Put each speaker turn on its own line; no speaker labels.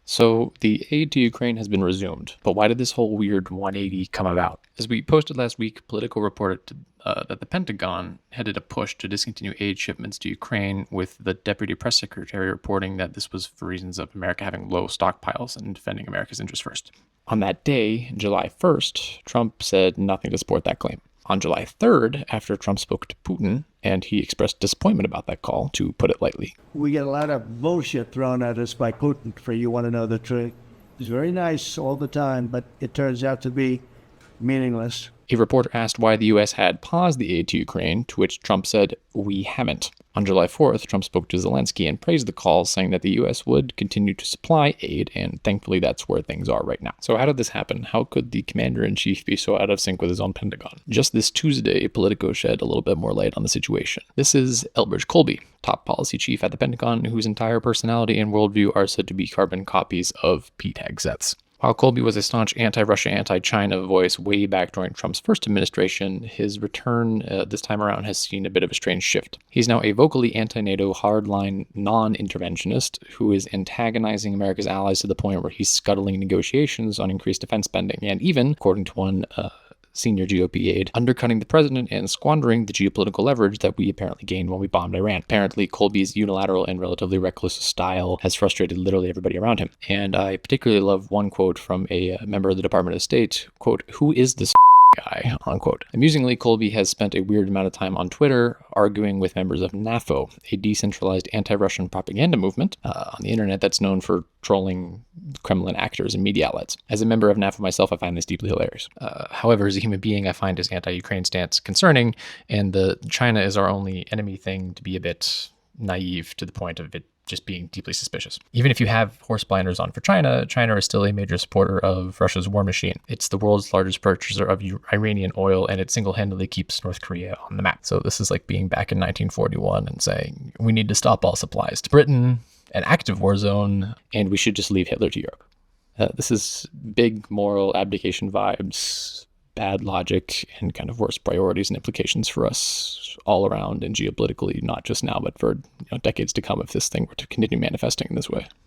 So the aid to Ukraine has been resumed, but why did this whole weird 180 come about? As we posted last week, Politico reported that the Pentagon headed a push to discontinue aid shipments to Ukraine, with the deputy press secretary reporting that this was for reasons of America having low stockpiles and defending America's interests first. On that day, July 1st, Trump said nothing to support that claim. On July 3rd, after Trump spoke to Putin, and he expressed disappointment about that call, to put it lightly.
We get a lot of bullshit thrown at us by Putin, for you want to know the truth. He's very nice all the time, but it turns out to be meaningless.
A reporter asked why the U.S. had paused the aid to Ukraine, to which Trump said, "We haven't." On July 4th, Trump spoke to Zelensky and praised the call, saying that the U.S. would continue to supply aid, and thankfully that's where things are right now. So how did this happen? How could the commander-in-chief be so out of sync with his own Pentagon? Just this Tuesday, Politico shed a little bit more light on the situation. This is Elbridge Colby, top policy chief at the Pentagon, whose entire personality and worldview are said to be carbon copies of Pete Hegseth's. While Colby was a staunch anti-Russia, anti-China voice way back during Trump's first administration, his return this time around has seen a bit of a strange shift. He's now a vocally anti-NATO, hardline, non-interventionist who is antagonizing America's allies to the point where he's scuttling negotiations on increased defense spending, and even, according to one senior GOP aide, undercutting the president and squandering the geopolitical leverage that we apparently gained when we bombed Iran. Apparently, Colby's unilateral and relatively reckless style has frustrated literally everybody around him. And I particularly love one quote from a member of the Department of State, quote, "Who is this guy?" unquote. Amusingly, Colby has spent a weird amount of time on Twitter arguing with members of NAFO, a decentralized anti-Russian propaganda movement on the internet that's known for trolling Kremlin actors and media outlets. As a member of NAFO myself, I find this deeply hilarious. However, as a human being, I find his anti-Ukraine stance concerning, and the China is our only enemy thing to be a bit naive to the point of it just being deeply suspicious. Even if you have horse blinders on for China, China is still a major supporter of Russia's war machine. It's the world's largest purchaser of Iranian oil, and it single-handedly keeps North Korea on the map. So this is like being back in 1941 and saying, we need to stop all supplies to Britain, an active war zone, and we should just leave Hitler to Europe. This is big moral abdication vibes, bad logic, and kind of worse priorities and implications for us all around and geopolitically, not just now, but for decades to come if this thing were to continue manifesting in this way.